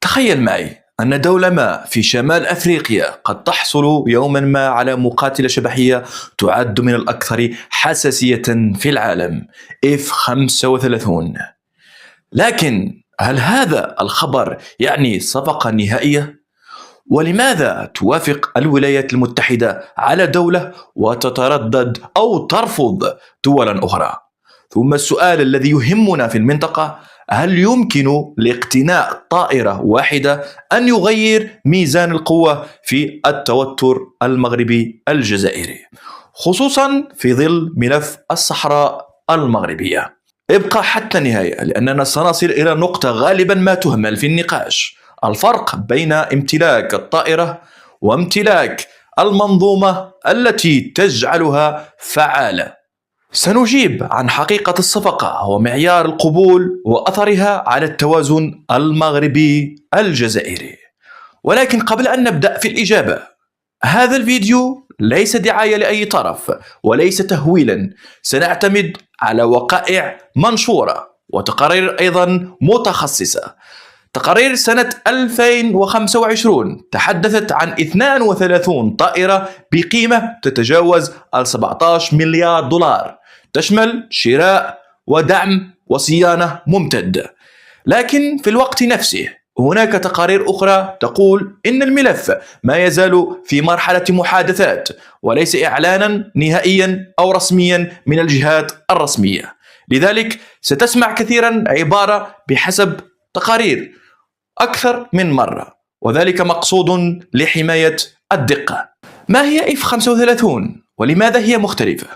تخيل معي أن دولة ما في شمال أفريقيا قد تحصل يوما ما على مقاتلة شبحية تعد من الأكثر حساسية في العالم F-35. لكن هل هذا الخبر يعني صفقة نهائية؟ ولماذا توافق الولايات المتحدة على دولة وتتردد أو ترفض دولا أخرى؟ ثم السؤال الذي يهمنا في المنطقة: هل يمكن لاقتناء طائرة واحدة أن يغير ميزان القوة في التوتر المغربي الجزائري، خصوصا في ظل ملف الصحراء المغربية؟ ابقى حتى النهاية لأننا سنصل إلى نقطة غالبا ما تهمل في النقاش: الفرق بين امتلاك الطائرة وامتلاك المنظومة التي تجعلها فعالة. سنجيب عن حقيقة الصفقة ومعيار القبول وأثرها على التوازن المغربي الجزائري. ولكن قبل أن نبدأ في الإجابة، هذا الفيديو ليس دعاية لأي طرف وليس تهويلا. سنعتمد على وقائع منشورة وتقارير أيضا متخصصة. تقارير سنة 2025 تحدثت عن 32 طائرة بقيمة تتجاوز 17 مليار دولار، تشمل شراء ودعم وصيانة ممتد. لكن في الوقت نفسه هناك تقارير أخرى تقول إن الملف ما يزال في مرحلة محادثات وليس إعلانا نهائيا أو رسميا من الجهات الرسمية. لذلك ستسمع كثيرا عبارة بحسب تقارير أكثر من مرة، وذلك مقصود لحماية الدقة. ما هي F-35 ولماذا هي مختلفة؟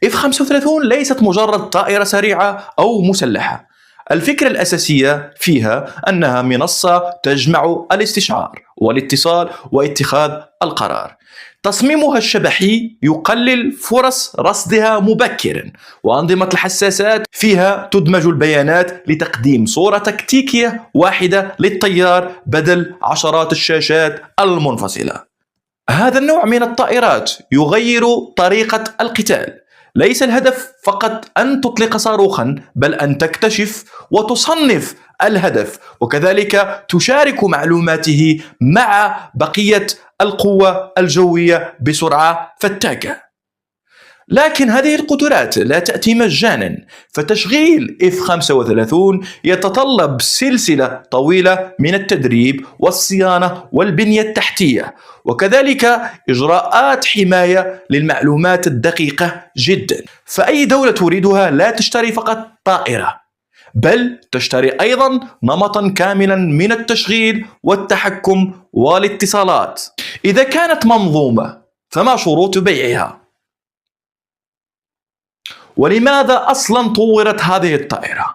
F-35 ليست مجرد طائرة سريعة أو مسلحة. الفكرة الأساسية فيها أنها منصة تجمع الاستشعار والاتصال واتخاذ القرار. تصميمها الشبحي يقلل فرص رصدها مبكرا، وأنظمة الحساسات فيها تدمج البيانات لتقديم صورة تكتيكية واحدة للطيار بدل عشرات الشاشات المنفصلة. هذا النوع من الطائرات يغير طريقة القتال. ليس الهدف فقط أن تطلق صاروخا، بل أن تكتشف وتصنف الهدف، وكذلك تشارك معلوماته مع بقية القوة الجوية بسرعة فتاكة. لكن هذه القدرات لا تأتي مجانا، فتشغيل F-35 يتطلب سلسلة طويلة من التدريب والصيانة والبنية التحتية، وكذلك إجراءات حماية للمعلومات الدقيقة جدا. فأي دولة تريدها لا تشتري فقط طائرة، بل تشتري أيضا نمطا كاملا من التشغيل والتحكم والاتصالات. إذا كانت منظومة، فما شروط بيعها؟ ولماذا أصلا طورت هذه الطائرة؟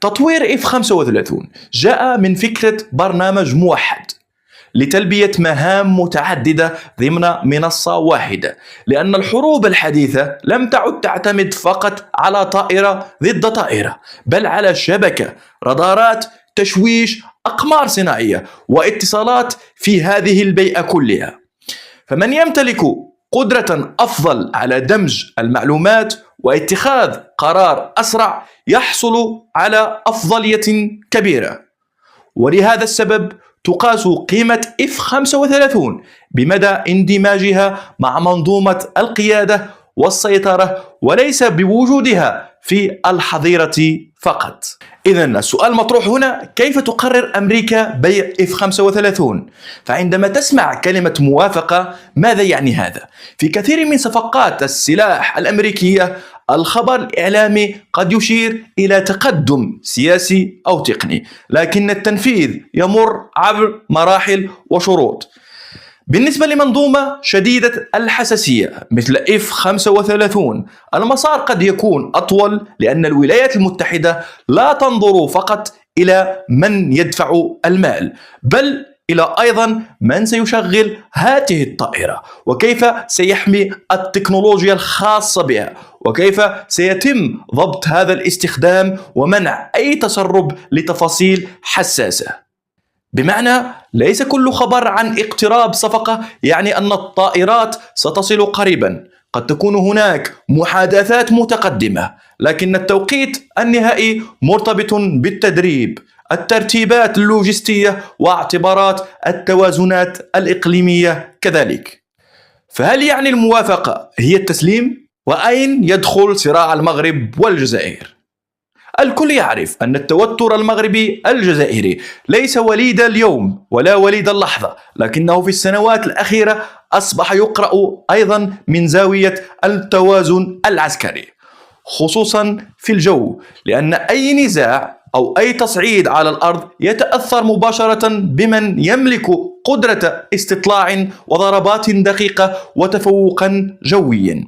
تطوير F-35 جاء من فكرة برنامج موحد لتلبية مهام متعددة ضمن منصة واحدة، لأن الحروب الحديثة لم تعد تعتمد فقط على طائرة ضد طائرة، بل على شبكة، رادارات، تشويش، أقمار صناعية واتصالات في هذه البيئة كلها. فمن يمتلك قدرة أفضل على دمج المعلومات واتخاذ قرار أسرع يحصل على أفضلية كبيرة. ولهذا السبب تقاس قيمة F-35 بمدى اندماجها مع منظومة القيادة والسيطرة، وليس بوجودها في الحظيرة فقط. إذن السؤال المطروح هنا: كيف تقرر أمريكا بيع F-35؟ فعندما تسمع كلمة موافقة، ماذا يعني هذا؟ في كثير من صفقات السلاح الأمريكية الخبر الإعلامي قد يشير إلى تقدم سياسي أو تقني، لكن التنفيذ يمر عبر مراحل وشروط. بالنسبة لمنظومة شديدة الحساسية مثل F-35 المسار قد يكون أطول، لأن الولايات المتحدة لا تنظر فقط إلى من يدفع المال، بل إلى أيضا من سيشغل هذه الطائرة، وكيف سيحمي التكنولوجيا الخاصة بها، وكيف سيتم ضبط هذا الاستخدام ومنع أي تسرب لتفاصيل حساسة. بمعنى ليس كل خبر عن اقتراب صفقة يعني أن الطائرات ستصل قريبا. قد تكون هناك محادثات متقدمة، لكن التوقيت النهائي مرتبط بالتدريب، الترتيبات اللوجستية واعتبارات التوازنات الإقليمية كذلك. فهل يعني الموافقة هي التسليم؟ وأين يدخل صراع المغرب والجزائر؟ الكل يعرف أن التوتر المغربي الجزائري ليس وليد اليوم ولا وليد اللحظة، لكنه في السنوات الأخيرة أصبح يقرأ أيضا من زاوية التوازن العسكري، خصوصا في الجو، لأن أي نزاع أو أي تصعيد على الأرض يتأثر مباشرة بمن يملك قدرة استطلاع وضربات دقيقة وتفوقا جويا.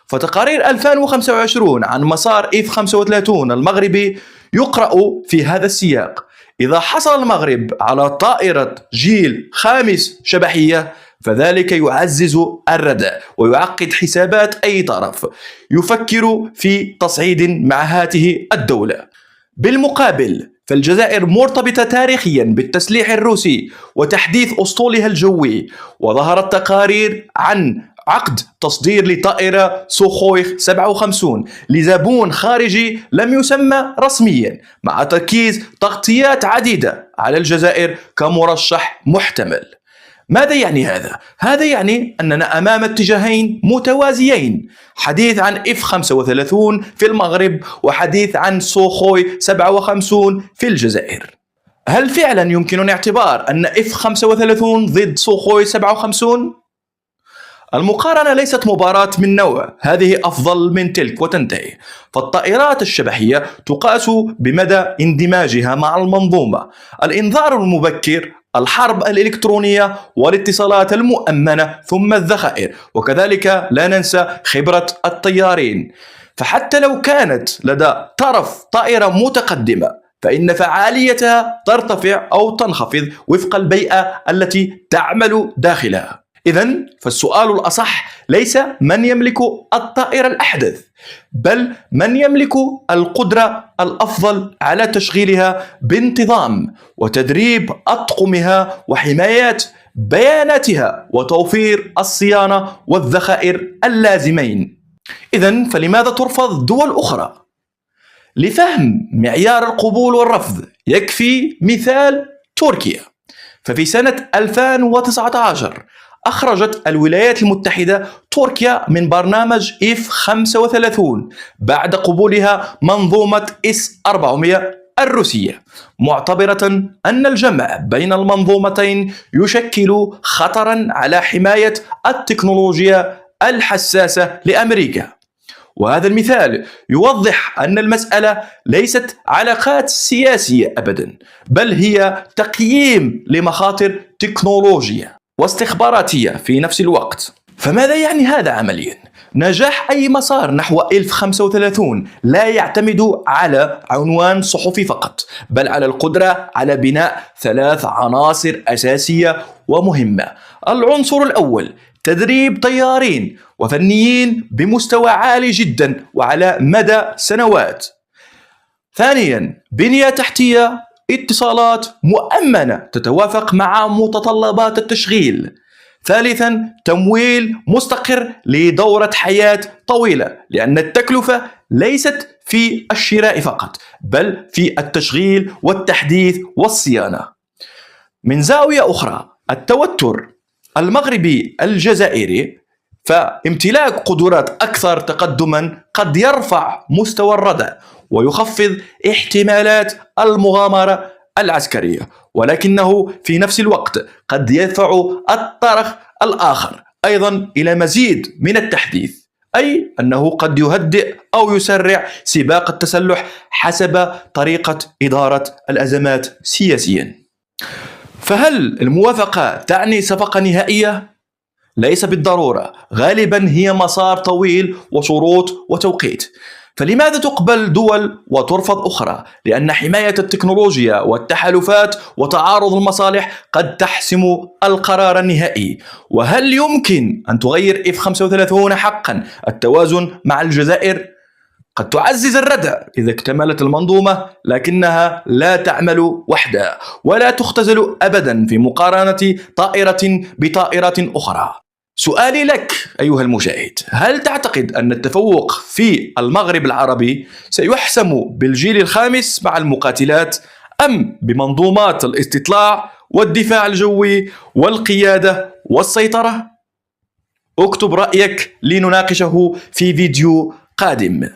فتقارير 2025 عن مسار F-35 المغربي يقرأ في هذا السياق: إذا حصل المغرب على طائرة جيل 5 شبحية فذلك يعزز الردع ويعقد حسابات أي طرف يفكر في تصعيد مع هذه الدولة. بالمقابل فالجزائر مرتبطة تاريخيا بالتسليح الروسي وتحديث أسطولها الجوي، وظهرت تقارير عن عقد تصدير لطائرة سوخوي 57 لزبون خارجي لم يسمى رسميا، مع تركيز تغطيات عديدة على الجزائر كمرشح محتمل. ماذا يعني هذا؟ هذا يعني أننا أمام اتجاهين متوازيين، حديث عن F-35 في المغرب وحديث عن سوخوي 57 في الجزائر. هل فعلا يمكن الاعتبار أن F-35 ضد سوخوي 57؟ المقارنة ليست مباراة من نوع هذه أفضل من تلك وتنتهي، فالطائرات الشبحية تقاس بمدى اندماجها مع المنظومة، الإنذار المبكر، الحرب الإلكترونية والاتصالات المؤمنة، ثم الذخائر، وكذلك لا ننسى خبرة الطيارين. فحتى لو كانت لدى طرف طائرة متقدمة فإن فعاليتها ترتفع أو تنخفض وفق البيئة التي تعمل داخلها. إذن فالسؤال الأصح ليس من يملك الطائرة الأحدث، بل من يملك القدرة الأفضل على تشغيلها بانتظام وتدريب أطقمها وحماية بياناتها وتوفير الصيانة والذخائر اللازمين. إذن فلماذا ترفض دول أخرى؟ لفهم معيار القبول والرفض يكفي مثال تركيا. ففي سنة 2019 أخرجت الولايات المتحدة تركيا من برنامج F-35 بعد قبولها منظومة S-400 الروسية، معتبرة أن الجمع بين المنظومتين يشكل خطرا على حماية التكنولوجيا الحساسة لأمريكا. وهذا المثال يوضح أن المسألة ليست علاقات سياسية أبدا، بل هي تقييم لمخاطر تكنولوجيا واستخباراتية في نفس الوقت. فماذا يعني هذا عمليا؟ نجاح أي مسار نحو F-35 لا يعتمد على عنوان صحفي فقط، بل على القدرة على بناء 3 عناصر أساسية ومهمة. العنصر الأول: تدريب طيارين وفنيين بمستوى عالي جدا وعلى مدى سنوات. ثانيا: بنية تحتية، اتصالات مؤمنة تتوافق مع متطلبات التشغيل. ثالثا: تمويل مستقر لدورة حياة طويلة، لأن التكلفة ليست في الشراء فقط، بل في التشغيل والتحديث والصيانة. من زاوية أخرى، التوتر المغربي الجزائري، فامتلاك قدرات أكثر تقدما قد يرفع مستوى الردع ويخفض احتمالات المغامرة العسكرية، ولكنه في نفس الوقت قد يدفع الطرف الآخر أيضا إلى مزيد من التحديث، أي أنه قد يهدئ أو يسرع سباق التسلح حسب طريقة إدارة الأزمات سياسيا. فهل الموافقة تعني صفقة نهائية؟ ليس بالضرورة، غالبا هي مسار طويل وشروط وتوقيت. فلماذا تقبل دول وترفض أخرى؟ لأن حماية التكنولوجيا والتحالفات وتعارض المصالح قد تحسم القرار النهائي. وهل يمكن أن تغير F-35 حقا التوازن مع الجزائر؟ قد تعزز الردع إذا اكتملت المنظومة، لكنها لا تعمل وحدها ولا تختزل أبدا في مقارنة طائرة بطائرة أخرى. سؤالي لك أيها المشاهد: هل تعتقد أن التفوق في المغرب العربي سيحسم بالجيل الخامس مع المقاتلات، أم بمنظومات الاستطلاع والدفاع الجوي والقيادة والسيطرة؟ اكتب رأيك لنناقشه في فيديو قادم.